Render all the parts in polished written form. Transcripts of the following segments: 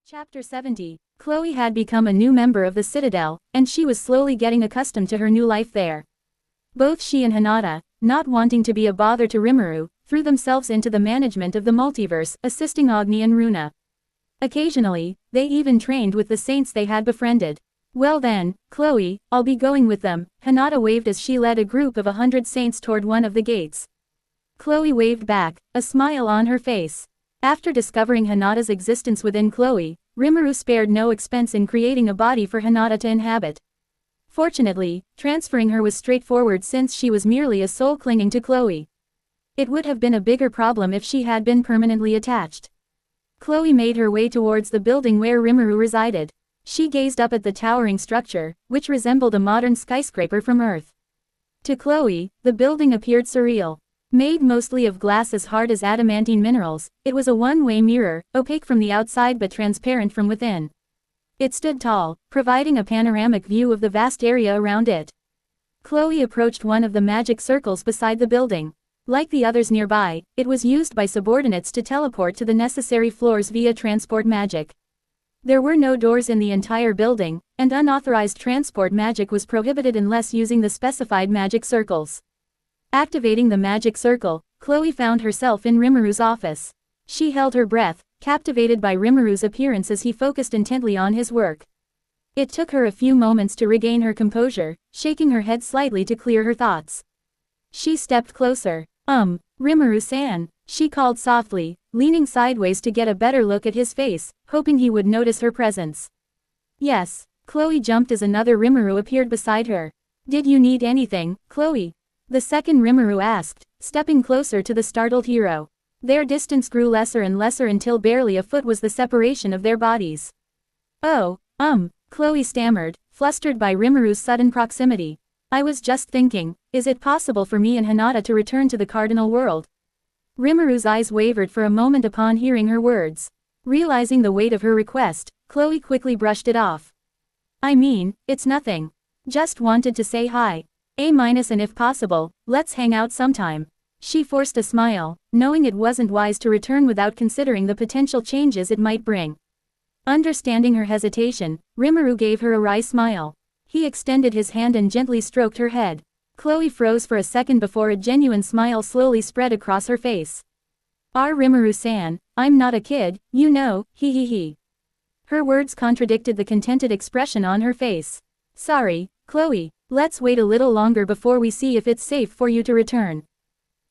Chapter 70. Chloe had become a new member of the Citadel, and she was slowly getting accustomed to her new life there. Both she and Hinata, not wanting to be a bother to Rimuru, threw themselves into the management of the multiverse, assisting Agni and Runa. Occasionally, they even trained with the saints they had befriended. Well then, Chloe, I'll be going with them, Hinata waved as she led a group of 100 saints toward one of the gates. Chloe waved back, a smile on her face. After discovering Hinata's existence within Chloe, Rimuru spared no expense in creating a body for Hinata to inhabit. Fortunately, transferring her was straightforward since she was merely a soul clinging to Chloe. It would have been a bigger problem if she had been permanently attached. Chloe made her way towards the building where Rimuru resided. She gazed up at the towering structure, which resembled a modern skyscraper from Earth. To Chloe, the building appeared surreal. Made mostly of glass as hard as adamantine minerals, it was a one-way mirror, opaque from the outside but transparent from within. It stood tall, providing a panoramic view of the vast area around it. Chloe approached one of the magic circles beside the building. Like the others nearby, it was used by subordinates to teleport to the necessary floors via transport magic. There were no doors in the entire building, and unauthorized transport magic was prohibited unless using the specified magic circles. Activating the magic circle, Chloe found herself in Rimuru's office. She held her breath, captivated by Rimuru's appearance as he focused intently on his work. It took her a few moments to regain her composure, shaking her head slightly to clear her thoughts. She stepped closer. Rimuru-san, she called softly, leaning sideways to get a better look at his face, hoping he would notice her presence. Yes, Chloe jumped as another Rimuru appeared beside her. Did you need anything, Chloe? The second Rimuru asked, stepping closer to the startled hero. Their distance grew lesser and lesser until barely a foot was the separation of their bodies. Oh, Chloe stammered, flustered by Rimuru's sudden proximity. I was just thinking, is it possible for me and Hinata to return to the cardinal world? Rimuru's eyes wavered for a moment upon hearing her words. Realizing the weight of her request, Chloe quickly brushed it off. I mean, it's nothing. Just wanted to say hi. And if possible, let's hang out sometime. She forced a smile, knowing it wasn't wise to return without considering the potential changes it might bring. Understanding her hesitation, Rimuru gave her a wry smile. He extended his hand and gently stroked her head. Chloe froze for a second before a genuine smile slowly spread across her face. Rimuru-san, I'm not a kid, you know, he. Her words contradicted the contented expression on her face. Sorry, Chloe. Let's wait a little longer before we see if it's safe for you to return.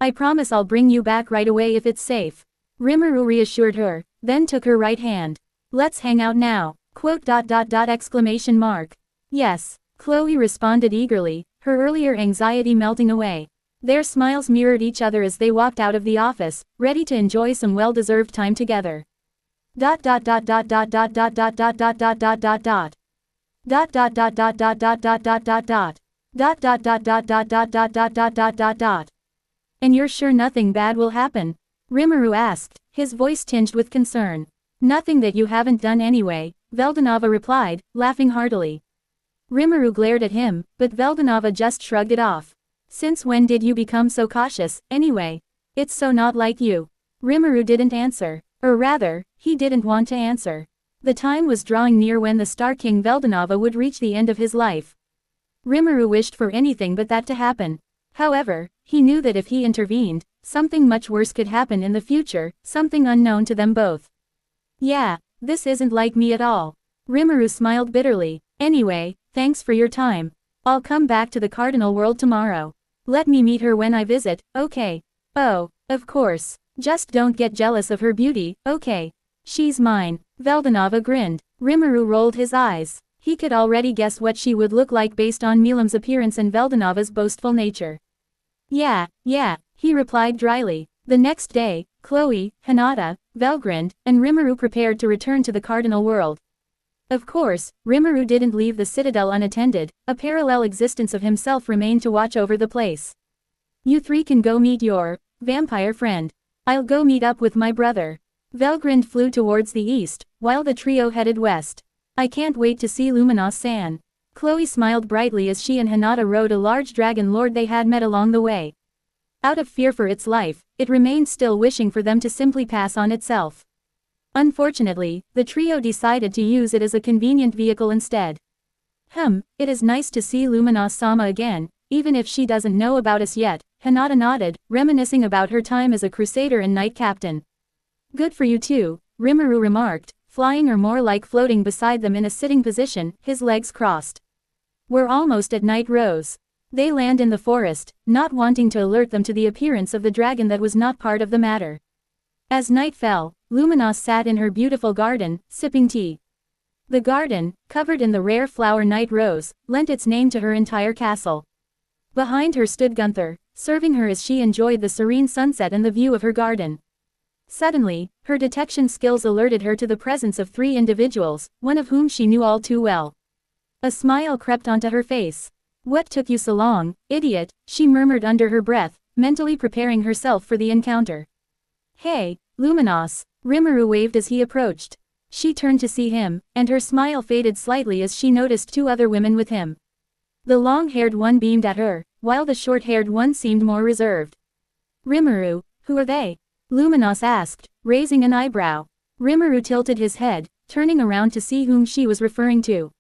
I promise I'll bring you back right away if it's safe. Rimuru reassured her, then took her right hand. Let's hang out now. ! Yes, Chloe responded eagerly, her earlier anxiety melting away. Their smiles mirrored each other as they walked out of the office, ready to enjoy some well-deserved time together. And you're sure nothing bad will happen? Rimuru asked, his voice tinged with concern. Nothing that you haven't done anyway, Veldanava replied, laughing heartily. Rimuru glared at him, but Veldanava just shrugged it off. Since when did you become so cautious, anyway? It's so not like you. Rimuru didn't answer. Or rather, he didn't want to answer. The time was drawing near when the Star King Veldanava would reach the end of his life. Rimuru wished for anything but that to happen. However, he knew that if he intervened, something much worse could happen in the future, something unknown to them both. Yeah, this isn't like me at all. Rimuru smiled bitterly. Anyway, thanks for your time. I'll come back to the cardinal world tomorrow. Let me meet her when I visit, okay? Oh, of course. Just don't get jealous of her beauty, okay? She's mine. Veldanava grinned. Rimuru rolled his eyes. He could already guess what she would look like based on Milam's appearance and Veldanava's boastful nature. Yeah, he replied dryly. The next day, Chloe, Hinata, Velgrind, and Rimuru prepared to return to the cardinal world. Of course, Rimuru didn't leave the citadel unattended, a parallel existence of himself remained to watch over the place. You three can go meet your vampire friend. I'll go meet up with my brother. Velgrind flew towards the east, while the trio headed west. I can't wait to see Luminos-san. Chloe smiled brightly as she and Hinata rode a large dragon lord they had met along the way. Out of fear for its life, it remained still wishing for them to simply pass on itself. Unfortunately, the trio decided to use it as a convenient vehicle instead. It is nice to see Luminos-sama again, even if she doesn't know about us yet, Hinata nodded, reminiscing about her time as a crusader and knight captain. Good for you too, Rimuru remarked, flying or more like floating beside them in a sitting position, his legs crossed. We're almost at night, Rose. They land in the forest, not wanting to alert them to the appearance of the dragon that was not part of the matter. As night fell, Luminos sat in her beautiful garden, sipping tea. The garden, covered in the rare flower night rose, lent its name to her entire castle. Behind her stood Gunther, serving her as she enjoyed the serene sunset and the view of her garden. Suddenly, her detection skills alerted her to the presence of 3 individuals, one of whom she knew all too well. A smile crept onto her face. What took you so long, idiot, she murmured under her breath, mentally preparing herself for the encounter. Hey, Luminos, Rimuru waved as he approached. She turned to see him, and her smile faded slightly as she noticed 2 other women with him. The long-haired one beamed at her, while the short-haired one seemed more reserved. Rimuru, who are they? Luminos asked, raising an eyebrow. Rimuru tilted his head, turning around to see whom she was referring to.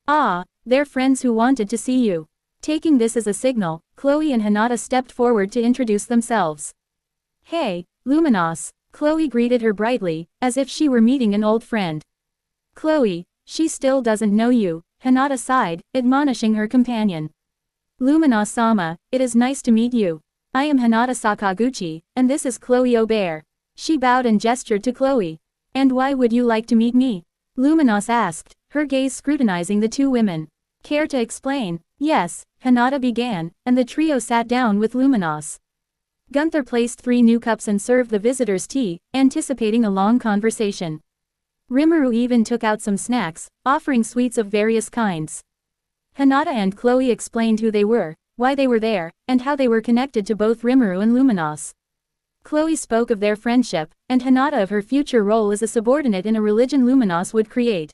Ah, they're friends who wanted to see you. Taking this as a signal, Chloe and Hinata stepped forward to introduce themselves. Hey, Luminos, Chloe greeted her brightly, as if she were meeting an old friend. Chloe, she still doesn't know you, Hinata sighed, admonishing her companion. Luminos-sama, it is nice to meet you. I am Hinata Sakaguchi, and this is Chloe Aubert. She bowed and gestured to Chloe. And why would you like to meet me? Luminos asked, her gaze scrutinizing the 2 women. Care to explain? Yes, Hinata began, and the trio sat down with Luminos. Gunther placed 3 new cups and served the visitors tea, anticipating a long conversation. Rimuru even took out some snacks, offering sweets of various kinds. Hinata and Chloe explained who they were, why they were there, and how they were connected to both Rimuru and Luminos. Chloe spoke of their friendship, and Hinata of her future role as a subordinate in a religion Luminos would create.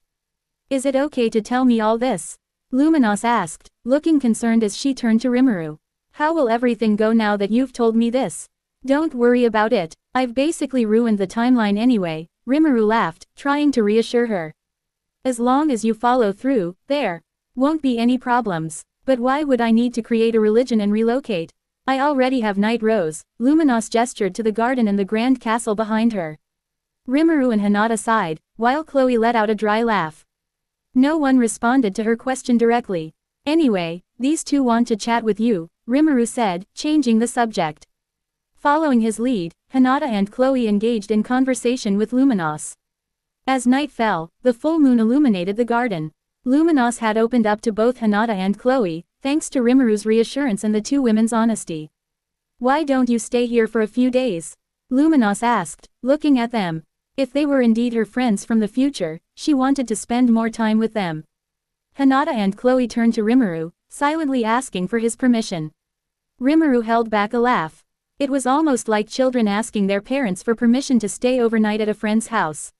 Is it okay to tell me all this? Luminos asked, looking concerned as she turned to Rimuru. How will everything go now that you've told me this? Don't worry about it, I've basically ruined the timeline anyway, Rimuru laughed, trying to reassure her. As long as you follow through, there won't be any problems. But why would I need to create a religion and relocate? I already have Night Rose, Luminos gestured to the garden and the grand castle behind her. Rimuru and Hinata sighed, while Chloe let out a dry laugh. No one responded to her question directly. Anyway, these 2 want to chat with you, Rimuru said, changing the subject. Following his lead, Hinata and Chloe engaged in conversation with Luminos. As night fell, the full moon illuminated the garden. Luminos had opened up to both Hinata and Chloe, thanks to Rimuru's reassurance and the 2 women's honesty. Why don't you stay here for a few days? Luminos asked, looking at them. If they were indeed her friends from the future, she wanted to spend more time with them. Hinata and Chloe turned to Rimuru, silently asking for his permission. Rimuru held back a laugh. It was almost like children asking their parents for permission to stay overnight at a friend's house.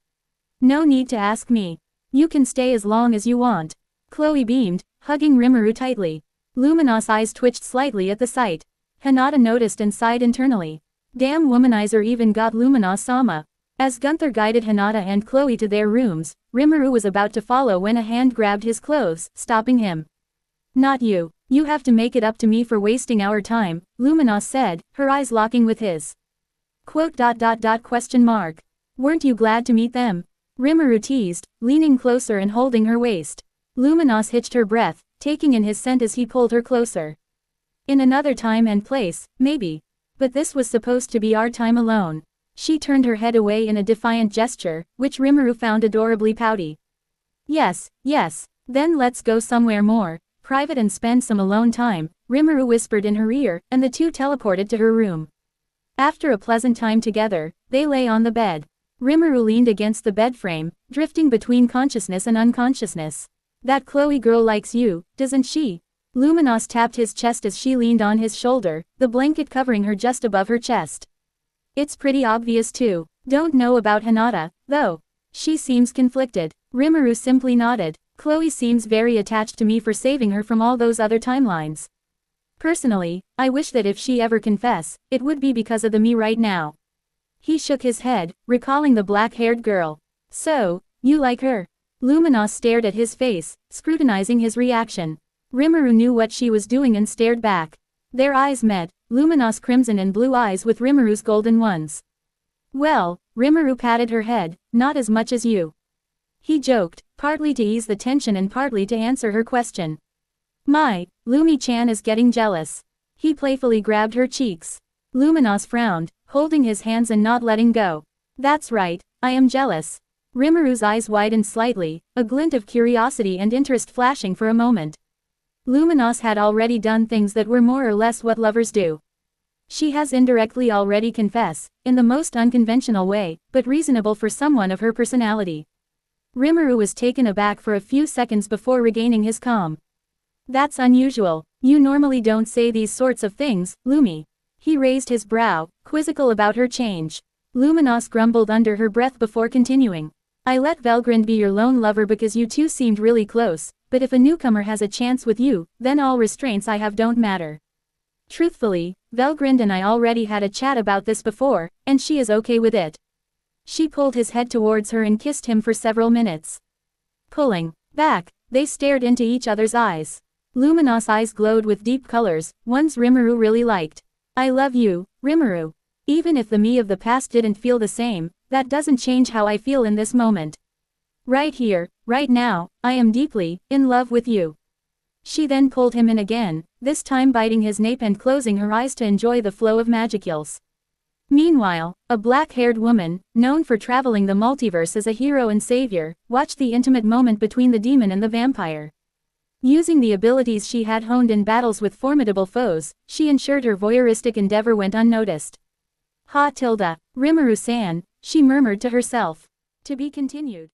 No need to ask me. You can stay as long as you want. Chloe beamed, hugging Rimuru tightly. Luminos' eyes twitched slightly at the sight. Hinata noticed and sighed internally. Damn womanizer even got Luminos-sama. As Gunther guided Hinata and Chloe to their rooms, Rimuru was about to follow when a hand grabbed his clothes, stopping him. Not you. You have to make it up to me for wasting our time, Luminos said, her eyes locking with his. Weren't you glad to meet them? Rimuru teased, leaning closer and holding her waist. Luminos hitched her breath, taking in his scent as he pulled her closer. In another time and place, maybe. But this was supposed to be our time alone. She turned her head away in a defiant gesture, which Rimuru found adorably pouty. Yes, then let's go somewhere more private and spend some alone time, Rimuru whispered in her ear, and the 2 teleported to her room. After a pleasant time together, they lay on the bed. Rimuru leaned against the bed frame, drifting between consciousness and unconsciousness. That Chloe girl likes you, doesn't she? Luminos tapped his chest as she leaned on his shoulder, the blanket covering her just above her chest. It's pretty obvious too. Don't know about Hinata, though. She seems conflicted. Rimuru simply nodded. Chloe seems very attached to me for saving her from all those other timelines. Personally, I wish that if she ever confess, it would be because of the me right now. He shook his head, recalling the black-haired girl. So, you like her? Luminos stared at his face, scrutinizing his reaction. Rimuru knew what she was doing and stared back. Their eyes met, Luminos' crimson and blue eyes with Rimuru's golden ones. Well, Rimuru patted her head, not as much as you. He joked, partly to ease the tension and partly to answer her question. My, Lumi-chan is getting jealous. He playfully grabbed her cheeks. Luminos frowned, holding his hands and not letting go. That's right, I am jealous. Rimuru's eyes widened slightly, a glint of curiosity and interest flashing for a moment. Luminos had already done things that were more or less what lovers do. She has indirectly already confessed, in the most unconventional way, but reasonable for someone of her personality. Rimuru was taken aback for a few seconds before regaining his calm. That's unusual. You normally don't say these sorts of things, Lumi. He raised his brow, quizzical about her change. Luminos grumbled under her breath before continuing. I let Velgrind be your lone lover because you two seemed really close, but if a newcomer has a chance with you, then all restraints I have don't matter. Truthfully, Velgrind and I already had a chat about this before, and she is okay with it. She pulled his head towards her and kissed him for several minutes. Pulling back, they stared into each other's eyes. Luminos' eyes glowed with deep colors, ones Rimuru really liked. I love you, Rimuru. Even if the me of the past didn't feel the same, that doesn't change how I feel in this moment. Right here, right now, I am deeply in love with you. She then pulled him in again, this time biting his nape and closing her eyes to enjoy the flow of magicules. Meanwhile, a black-haired woman, known for traveling the multiverse as a hero and savior, watched the intimate moment between the demon and the vampire. Using the abilities she had honed in battles with formidable foes, she ensured her voyeuristic endeavor went unnoticed. Ha tilde, Rimuru-san, she murmured to herself. To be continued.